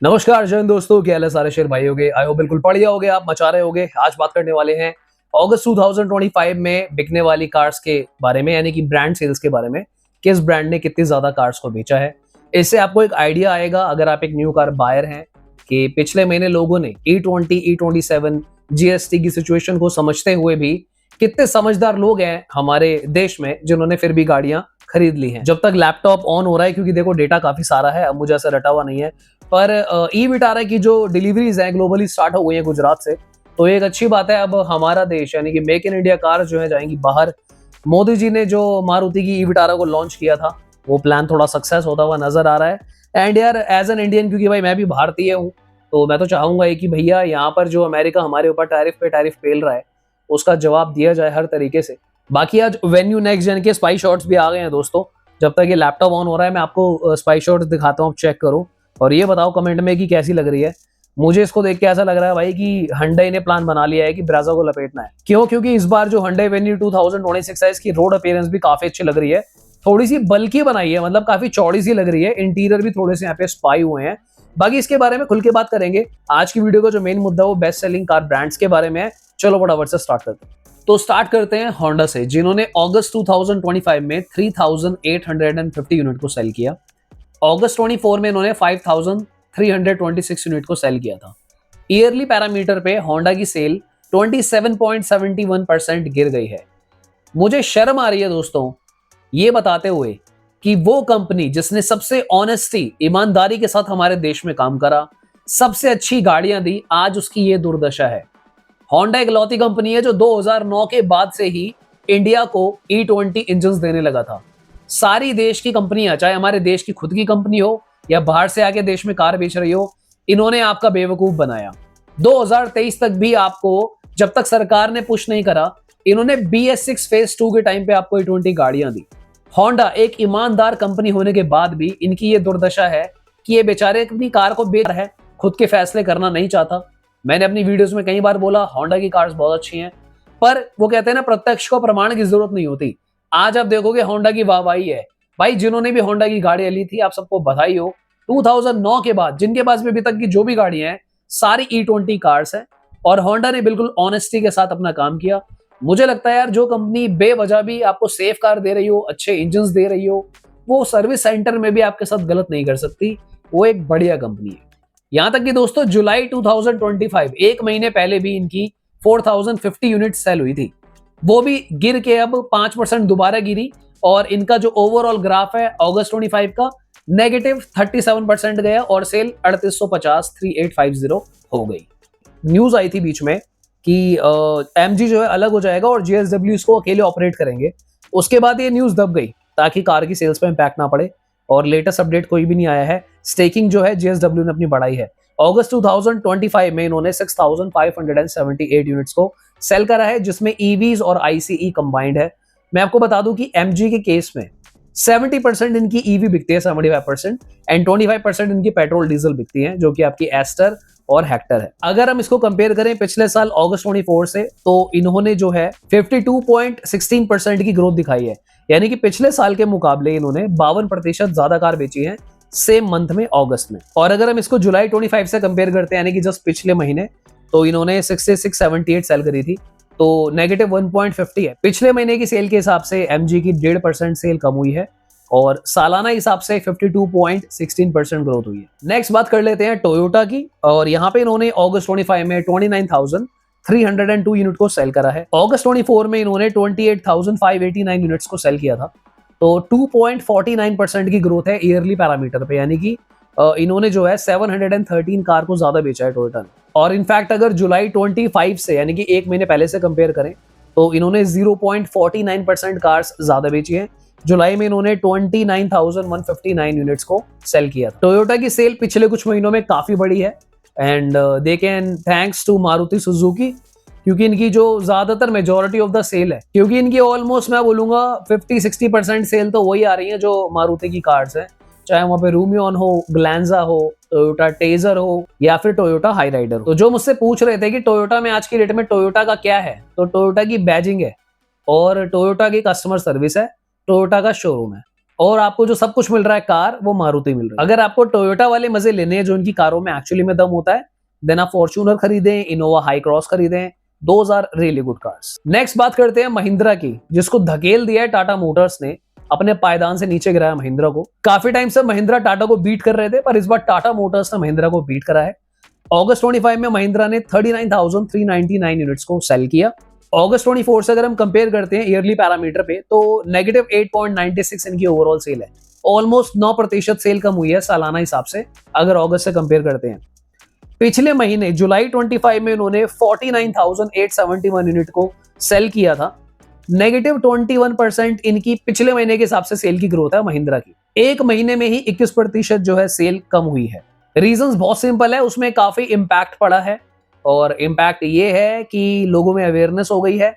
नमस्कार जैन दोस्तों, क्या हाल है सारे शेयर भाई होगे। आई हो बिल्कुल बढ़िया होगे, आप मचा रहे होगे। आज बात करने वाले हैं अगस्त 2025 में बिकने वाली कार्स के बारे में, यानी कि ब्रांड सेल्स के बारे में। किस ब्रांड ने कितनी ज्यादा कार्स को बेचा है, इससे आपको एक आइडिया आएगा अगर आप एक न्यू कार बायर हैं कि पिछले महीने लोगों ने E20, E27 जीएसटी की सिचुएशन को समझते हुए भी कितने समझदार लोग हैं हमारे देश में जिन्होंने फिर भी गाड़ियां खरीद ली हैं। जब तक लैपटॉप ऑन हो रहा है, क्योंकि देखो डेटा काफी सारा है, अब मुझे ऐसा रटा हुआ नहीं है, पर ई विटारा की जो डिलीवरीज हैं ग्लोबली स्टार्ट हो गई हैं गुजरात से, तो एक अच्छी बात है। अब हमारा देश यानी कि मेक इन इंडिया कार जो है जाएंगी बाहर। मोदी जी ने जो मारुति की ई विटारा को लॉन्च किया था, वो प्लान थोड़ा सक्सेस होता हुआ नजर आ रहा है। एंड यार एज एन इंडियन, क्योंकि भाई मैं भी भारतीय हूँ, तो मैं तो चाहूंगा कि भैया यहाँ पर जो अमेरिका हमारे ऊपर टैरिफ पे टैरिफ पेल रहा है, उसका जवाब दिया जाए हर तरीके से। बाकी आज वेन्यू नेक्स्ट जेन के स्पाई शॉट्स भी आ गए हैं दोस्तों। जब तक ये लैपटॉप ऑन हो रहा है मैं आपको स्पाई शॉट्स दिखाता हूँ, चेक करो और ये बताओ कमेंट में कि कैसी लग रही है। मुझे इसको देख के ऐसा लग रहा है भाई कि Hyundai ने प्लान बना लिया है कि ब्राजा को लपेटना है। क्यों? क्योंकि इस बार जो Hyundai Venue 2026 है, इसकी रोड अपीयरेंस भी काफी अच्छी लग रही है। थोड़ी सी बल्कि बनाई है, मतलब काफी चौड़ी सी लग रही है। इंटीरियर भी थोड़े से यहाँ पे स्पाई हुए हैं। बाकी इसके बारे में खुल के बात करेंगे। आज की वीडियो का जो मेन मुद्दा है वो बेस्ट सेलिंग कार ब्रांड्स के बारे में है। चलो फटाफट से स्टार्ट करते हैं। तो स्टार्ट करते हैं होंडा से, जिन्होंने अगस्त 2025 में 3850 यूनिट को सेल किया। अगस्त 24 में इन्होंने 5326 यूनिट को सेल किया था। ईयरली पैरामीटर पे होंडा की सेल 27.71% गिर गई है। मुझे शर्म आ रही है दोस्तों ये बताते हुए कि वो कंपनी जिसने सबसे ऑनेस्टी, ईमानदारी के साथ हमारे देश में काम करा, सबसे अच्छी गाड़ियां दी, आज उसकी ये दुर्दशा है। होंडा एक लौती कंपनी है जो 2009 के बाद से ही इंडिया को E20 इंजन्स देने लगा था। सारी देश की कंपनियां, चाहे हमारे देश की खुद की कंपनी हो या बाहर से आके देश में कार बेच रही हो, इन्होंने आपका बेवकूफ बनाया। 2023 तक भी आपको, जब तक सरकार ने पुश नहीं करा, इन्होंने BS6 फेज 2 के टाइम पे आपको E20 गाड़ियां दी। होंडा एक ईमानदार कंपनी होने के बाद भी इनकी ये दुर्दशा है कि ये बेचारे अपनी कार को बेच रहा है, खुद के फैसले करना नहीं चाहता। मैंने अपनी वीडियोस में कई बार बोला होंडा की कार्स बहुत अच्छी हैं, पर वो कहते हैं ना, प्रत्यक्ष को प्रमाण की जरूरत नहीं होती। आज आप देखोगे होंडा की वाहवाही है। भाई जिन्होंने भी होंडा की गाड़ियां ली थी, आप सबको बधाई हो। 2009 के बाद जिनके पास भी अभी तक की जो भी गाड़ियां हैं, सारी E20 कार्स हैं और होंडा ने बिल्कुल ऑनेस्टी के साथ अपना काम किया। मुझे लगता है यार, जो कंपनी बेवजह भी आपको सेफ कार दे रही हो, अच्छे इंजन दे रही हो, वो सर्विस सेंटर में भी आपके साथ गलत नहीं कर सकती। वो एक बढ़िया कंपनी है। यहां तक कि दोस्तों जुलाई 2025, एक महीने पहले भी इनकी 4050 यूनिट सेल हुई थी। वो भी गिर के अब 5% दोबारा गिरी और इनका जो ओवरऑल ग्राफ है अगस्त 25 का, नेगेटिव 37% गया और सेल 3850 हो गई। न्यूज आई थी बीच में कि MG जो है अलग हो जाएगा और JSW इसको अकेले ऑपरेट करेंगे। उसके बाद ये न्यूज दब गई ताकि कार की सेल्स पे इंपैक्ट ना पड़े, और लेटेस्ट अपडेट कोई भी नहीं आया है। स्टेकिंग जो है JSW ने अपनी बढ़ाई है। अगस्त 2025 में इन्होंने 6578 यूनिट्स को सेल करा है, जिसमें EVs और ICE कंबाइंड है। मैं आपको बता दूं कि MG के केस में 70% इनकी EV बिकती है, 75%, एंड 25% इनकी पेट्रोल डीजल बिकती है, जो कि आपकी एस्टर और हेक्टर है। अगर हम इसको कंपेयर करें पिछले साल अगस्त 24 से, तो इन्होंने जो है 52.16% की ग्रोथ दिखाई है। यानी कि पिछले साल के मुकाबले इन्होंने 52% ज्यादा कार बेची है सेम मंथ में, अगस्त में। और अगर हम इसको जुलाई 25 से कंपेयर करते हैं, यानी कि जस्ट पिछले महीने, तो इन्होंने 6678 सेल करी थी, तो नेगेटिव 1.50 है। पिछले महीने की सेल के हिसाब से MG की 1.5% सेल कम हुई है और सालाना हिसाब से 52.16% ग्रोथ हुई है। नेक्स्ट बात कर लेते हैं टोयोटा की, और यहाँ पे इन्होंने अगस्त 25 में 29,302 यूनिट को सेल करा है। अगस्त 24 में इन्होंने 28,589 यूनिट्स को सेल किया था, तो 2.49% की ग्रोथ है ईयरली पैरामीटर पे। यानी कि इन्होंने जो है 713 कार को ज्यादा बेचा है टोयोटा ने। और इनफैक्ट अगर जुलाई 25 से, यानी कि एक महीने पहले से कंपेयर करें, तो इन्होंने 0.49% कार्स ज्यादा बेची है। जुलाई में इन्होंने 29,159 यूनिट्स को सेल किया। टोयोटा की सेल पिछले कुछ महीनों में काफी बढ़ी है, and they can thanks to Maruti Suzuki, क्योंकि इनकी जो ज्यादातर मेजोरिटी ऑफ द सेल है, क्योंकि इनकी ऑलमोस्ट मैं बोलूंगा 50-60% सेल तो वही आ रही है जो मारुति की कार्स है, चाहे वहां पे रूमियन हो, ग्लैंजा हो, टोयोटा टेजर हो या फिर टोयोटा हाई राइडर हो। तो जो मुझसे पूछ रहे थे कि टोयोटा में आज की डेट में टोयोटा का क्या है, तो टोयोटा की बैजिंग है और टोयोटा की कस्टमर सर्विस है, टोयोटा का शोरूम है। और आपको जो सब कुछ मिल रहा है कार, वो मारुति मिल रही है। अगर आपको टोयोटा वाले मजे लेने हैं जो इनकी कारों में एक्चुअली में दम होता है, देन आप फॉर्च्यूनर खरीदें, इनोवा हाई क्रॉस खरीदें। Those are really good cars. Next बात करते हैं महिंद्रा की, जिसको धकेल दिया है टाटा मोटर्स ने, अपने पायदान से नीचे गिराया महिंद्रा को। काफी टाइम से महिंद्रा टाटा को बीट कर रहे थे, पर इस बार टाटा मोटर्स ने महिंद्रा को बीट करा है। अगस्त 25 में महिंद्रा ने 39,399 यूनिट्स को सेल किया। अगस्त 24 से अगर हम कंपेयर करते हैं ईयरली पैरामीटर पे, तो नेगेटिव 8.96 इनकी ओवरऑल सेल है। ऑलमोस्ट 9% सेल कम हुई है सालाना हिसाब से, अगर अगस्त से कंपेयर करते हैं। पिछले महीने जुलाई 25 में इन्होंने 49,871 यूनिट को सेल किया था। नेगेटिव 21% इनकी पिछले महीने के हिसाब से सेल की ग्रोथ है महिंद्रा की। एक महीने में ही 21% जो है सेल कम हुई है। रीजंस बहुत सिंपल है, उसमें काफी इम्पैक्ट पड़ा है, और इम्पैक्ट ये है कि लोगों में अवेयरनेस हो गई है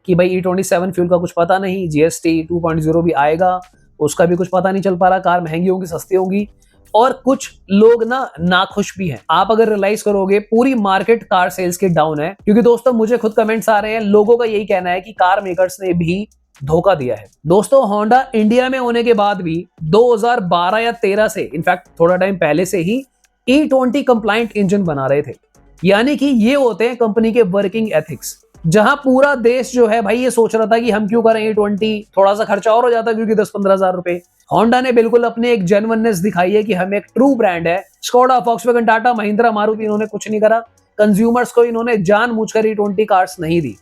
कि भाई E27 फ्यूल का कुछ पता नहीं, GST 2.0 भी आएगा, उसका भी कुछ पता नहीं चल पा रहा, कार महंगी होगी सस्ती होगी, और कुछ लोग ना नाखुश भी हैं। आप अगर रियलाइज करोगे पूरी मार्केट कार सेल्स की डाउन है, क्योंकि दोस्तों मुझे खुद कमेंट्स आ रहे हैं, लोगों का यही कहना है कि कार मेकर्स ने भी धोखा दिया है। दोस्तों होंडा इंडिया में होने के बाद भी 2012 या 13 से, इनफैक्ट थोड़ा टाइम पहले से ही E20 कंप्लाइंट इंजन बना रहे थे। यानी कि ये होते हैं कंपनी के वर्किंग एथिक्स, जहां पूरा देश जो है भाई ये सोच रहा था कि हम क्यों करें E20, थोड़ा सा खर्चा और हो जाता क्योंकि 10-15 हजार रुपए। होंडा ने बिल्कुल अपने एक जेन्युइननेस दिखाई है कि हम एक ट्रू ब्रांड है। स्कोडा, वॉक्सवैगन, टाटा, महिंद्रा, मारुति, इन्होंने कुछ नहीं करा। कंज्यूमर्स को इन्होंने जानबूझकर E20 कार्स नहीं दी,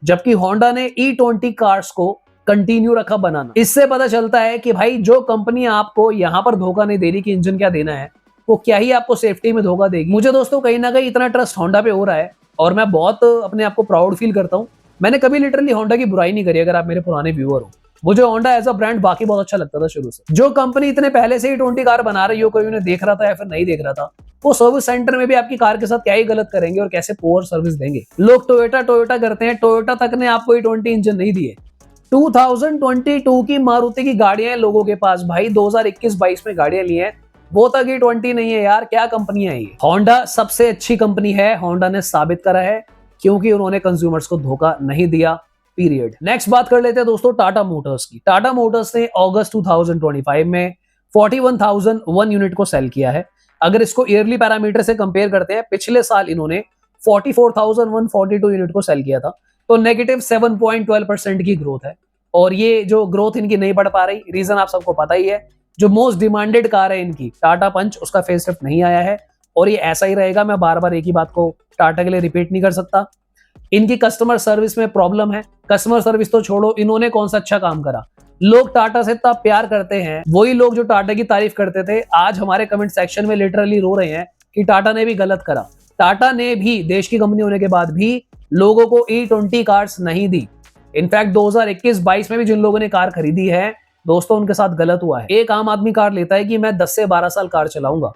जबकि होंडा ने E20 कार्स को कंटिन्यू रखा बनाना। इससे पता चलता है कि भाई जो कंपनी आपको यहां पर धोखा नहीं दे रही कि इंजन क्या देना है, वो क्या ही आपको सेफ्टी में धोखा देगी। मुझे दोस्तों कहीं ना कहीं इतना ट्रस्ट होंडा पे हो रहा है, और मैं बहुत अपने आप को प्राउड फील करता हूं। मैंने कभी लिटरली होंडा की बुराई नहीं करी, अगर आप मेरे पुराने व्यूअर हो। मुझे होंडा एज अ ब्रांड बाकी बहुत अच्छा लगता था शुरू से। जो कंपनी इतने पहले से ही E20 कार बना रही हो, कोई उन्हें देख रहा था या फिर नहीं देख रहा था, वो सर्विस सेंटर में भी आपकी कार के साथ क्या ही गलत करेंगे और कैसे पुअर सर्विस देंगे। लोग टोयोटा करते हैं, टोयोटा तक ने आपको E20 इंजन नहीं दिए। 2022 की मारुति की गाड़ियां हैं लोगों के पास, भाई 2021-22 में गाड़ियां ली हैं, वो तक E20 नहीं है यार। क्या कंपनियां है ये। होंडा सबसे अच्छी कंपनी है, होंडा ने साबित करा है, क्योंकि उन्होंने कंज्यूमर्स को धोखा नहीं दिया, पीरियड। नेक्स्ट बात कर लेते हैं दोस्तों टाटा मोटर्स की। टाटा मोटर्स ने अगस्त 2025 में 41,001 यूनिट को सेल किया है। अगर इसको ईयरली पैरामीटर से कंपेयर करते हैं, पिछले साल इन्होंने 44,142 यूनिट को सेल किया था, तो नेगेटिव 7.12% की ग्रोथ है। और ये जो ग्रोथ इनकी नहीं बढ़ पा रही, रीजन आप सबको पता ही है। जो मोस्ट डिमांडेड कार है इनकी टाटा पंच, उसका फेसलिफ्ट नहीं आया है, और ये ऐसा ही रहेगा। मैं बार बार एक ही बात को टाटा के लिए रिपीट नहीं कर सकता। इनकी कस्टमर सर्विस में प्रॉब्लम है। कस्टमर सर्विस तो छोड़ो, इन्होंने कौन सा अच्छा काम करा। लोग टाटा से इतना प्यार करते हैं, वही लोग जो टाटा की तारीफ करते थे आज हमारे कमेंट सेक्शन में लिटरली रो रहे हैं कि टाटा ने भी गलत करा। टाटा ने भी देश की कंपनी होने के बाद भी लोगों को E20 कार्स नहीं दी। इनफैक्ट 2021-22 में भी जिन लोगों ने कार खरीदी है दोस्तों, उनके साथ गलत हुआ है। एक आम आदमी कार लेता है कि मैं 10 से 12 साल कार चलाऊंगा,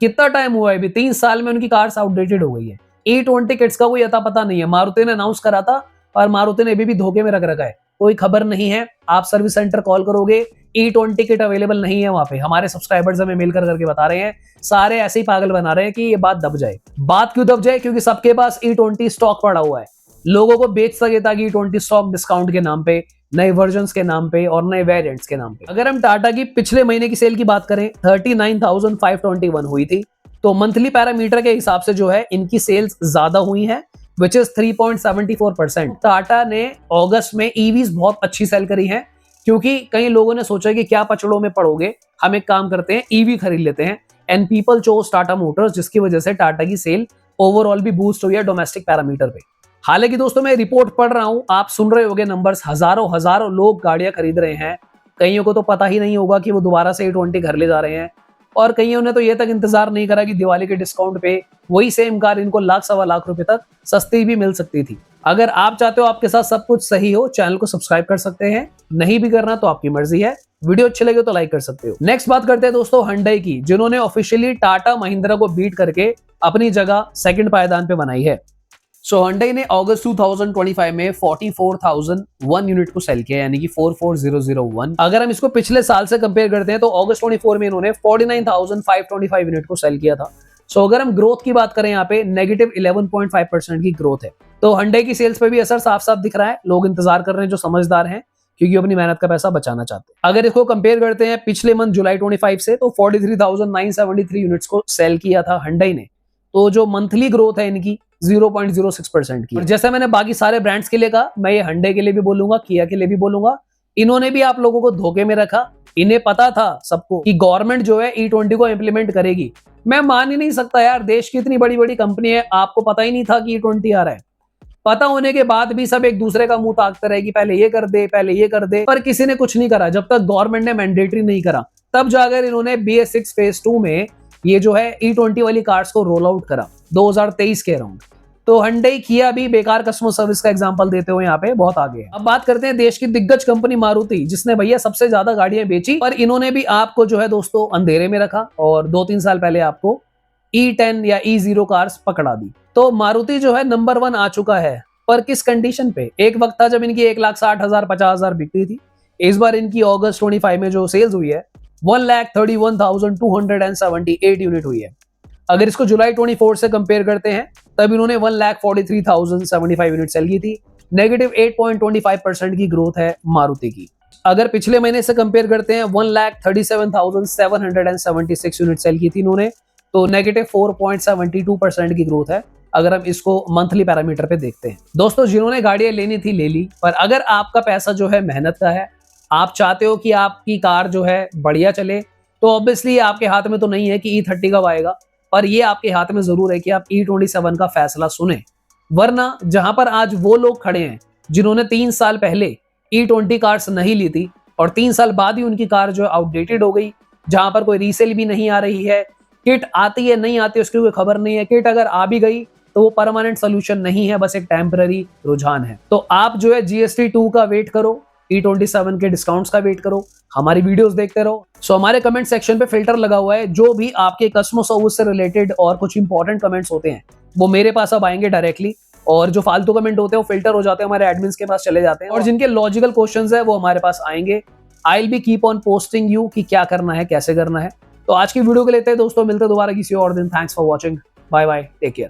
कितना टाइम हुआ है, अभी 3 साल में उनकी कार्स आउटडेटेड हो गई है। E20 किट्स का कोई अता पता नहीं है। मारुति ने अनाउंस करा था, और मारुति ने अभी भी धोखे में रख रखा है, कोई खबर नहीं है। आप सर्विस सेंटर कॉल करोगे, E20 किट अवेलेबल नहीं है वहां पे। हमारे सब्सक्राइबर्स हमें मेल करके बता रहे हैं, सारे ऐसे ही पागल बना रहे हैं कि ये बात दब जाए। बात क्यों दब जाए? क्योंकि सबके पास E20 स्टॉक पड़ा हुआ है, लोगों को बेच सके ताकि E20 स्टॉक डिस्काउंट के नाम पे, नए वर्जन्स के नाम पे और नए वेरिएंट्स के नाम पे। अगर हम टाटा की पिछले महीने की सेल की बात करें, 39,521 हुई थी, तो मंथली पैरामीटर के हिसाब से जो है इनकी सेल्स ज्यादा हुई है, विच इज 3.74%। टाटा ने अगस्त में ईवीज बहुत अच्छी सेल करी है, क्योंकि कई लोगों ने सोचा कि क्या पचड़ों में पड़ोगे, हम एक काम करते हैं ईवी खरीद लेते हैं, and people chose Tata Motors, जिसकी वजह से टाटा की सेल ओवरऑल भी बूस्ट हुई है डोमेस्टिक पैरामीटर पे। हालांकि दोस्तों मैं रिपोर्ट पढ़ रहा हूं, आप सुन रहे होंगे नंबर्स, हजारों लोग गाड़ियां खरीद रहे हैं। कईयों को तो पता ही नहीं होगा कि वो दोबारा से E20 घर ले जा रहे हैं, और कईयों ने तो ये तक इंतजार नहीं करा कि दिवाली के डिस्काउंट पे वही सेम कार इनको लाख सवा लाख रुपए तक सस्ती भी मिल सकती थी। अगर आप चाहते हो आपके साथ सब कुछ सही हो, चैनल को सब्सक्राइब कर सकते हैं, नहीं भी करना तो आपकी मर्जी है। वीडियो अच्छी लगे तो लाइक कर सकते हो। नेक्स्ट बात करते हैं दोस्तों हुंडई की, जिन्होंने ऑफिशियली टाटा महिंद्रा को बीट करके अपनी जगह सेकंड पायदान पे बनाई है। सो हुंडई ने अगस्त 2025 में 44,001 यूनिट को सेल किया, यानी कि 44,001। अगर हम इसको पिछले साल से कंपेयर करते हैं तो अगस्त 24 में इन्होंने 49,525 यूनिट को सेल किया था। सो अगर हम ग्रोथ की बात करें, यहाँ पे नेगेटिव 11.5% की ग्रोथ है। तो हुंडई की सेल्स पे भी असर साफ साफ दिख रहा है। लोग इंतजार कर रहे हैं जो समझदार हैं, क्योंकि अपनी मेहनत का पैसा बचाना चाहते हैं। अगर इसको कंपेयर करते हैं पिछले मंथ जुलाई 25 से, तो 43,973 यूनिट्स को सेल किया था Hyundai ने। तो जो मंथली ग्रोथ है इनकी 0.06% की। और जैसे मैंने बाकी सारे ब्रांड्स के लिए कहा, मैं ये Hyundai के लिए भी बोलूंगा, किया के लिए भी बोलूंगा। इन्होंने भी आप लोगों को धोखे में रखा। इन्हें पता था सबको कि गवर्नमेंट जो है E20 को इंप्लीमेंट करेगी। मैं मान ही नहीं सकता यार, देश की इतनी बड़ी बड़ी कंपनी है, आपको पता ही नहीं था कि E20 आ रहा है। पता होने के बाद भी सब एक दूसरे का मुंह ताकते रहे कि पहले ये कर दे, पहले ये कर दे, पर किसी ने कुछ नहीं करा। जब तक गवर्नमेंट ने मैंडेटरी नहीं करा, तब जाकर इन्होंने BS6 फेज 2 में ये जो है E20 वाली कार्स को रोल आउट करा 2023 के अराउंड। तो Hyundai, Kia भी बेकार कस्टमर सर्विस का एग्जांपल देते हुए यहाँ पे बहुत आगे है। अब बात करते हैं देश की दिग्गज कंपनी मारुति, जिसने भैया सबसे ज्यादा गाड़ियां बेची, पर इन्होंने भी आपको जो है दोस्तों अंधेरे में रखा और 2-3 साल पहले आपको E10 या E0 कार्स पकड़ा दी। तो मारुति जो है नंबर 1 आ चुका है, पर किस कंडीशन पे? एक वक्त था जब इनकी 1,60,000 50,000 बिकती थी। इस बार इनकी अगस्त 25 में जो सेल्स हुई है 1,31,278 यूनिट हुई है। अगर इसको जुलाई 24 से कंपेयर करते हैं, तब इन्होंने 1,43,075 यूनिट सेल की थी। नेगेटिव 8.25% की ग्रोथ है मारुति की। अगर पिछले महीने से कंपेयर करते हैं, 1,37,776 यूनिट सेल की थी इन्होंने, तो नेगेटिव 4.72% की ग्रोथ है अगर हम इसको मंथली पैरामीटर पे देखते हैं। दोस्तों, जिन्होंने गाड़ियां लेनी थी ले ली, पर अगर आपका पैसा जो है मेहनत का है, आप चाहते हो कि आपकी कार जो है बढ़िया चले, तो ऑब्वियसली आपके हाथ में तो नहीं है कि E30 कब आएगा, पर ये आपके हाथ में जरूर है कि आप E27 का फैसला सुने। वरना जहां पर आज वो लोग खड़े हैं जिन्होंने 3 साल पहले E20 कार्स नहीं ली थी और 3 साल बाद ही उनकी कार जो है आउटडेटेड हो गई, जहां पर कोई रीसेल भी नहीं आ रही है, किट आती है नहीं आती उसकी कोई खबर नहीं है, किट अगर आ भी गई तो वो परमानेंट सोल्यूशन नहीं है, बस एक टेम्पररी रुझान है। तो आप जो है GST 2 का वेट करो, E27 के डिस्काउंट्स का वेट करो, हमारी वीडियोस देखते रहो। सो हमारे कमेंट सेक्शन पे फिल्टर लगा हुआ है, जो भी आपके कस्टमर सर्विस से रिलेटेड और कुछ इंपॉर्टेंट कमेंट्स होते हैं वो मेरे पास अब आएंगे डायरेक्टली, और जो फालतू कमेंट होते हैं वो फिल्टर हो जाते हैं, हमारे एडमिन्स के पास चले जाते हैं, और जिनके लॉजिकल क्वेश्चंस है वो हमारे पास आएंगे। I will be keep on posting you कि क्या करना है, कैसे करना है। तो आज की वीडियो के लिए दोस्तों मिलते हैं दोबारा किसी और दिन। Thanks for watching, bye bye, take care.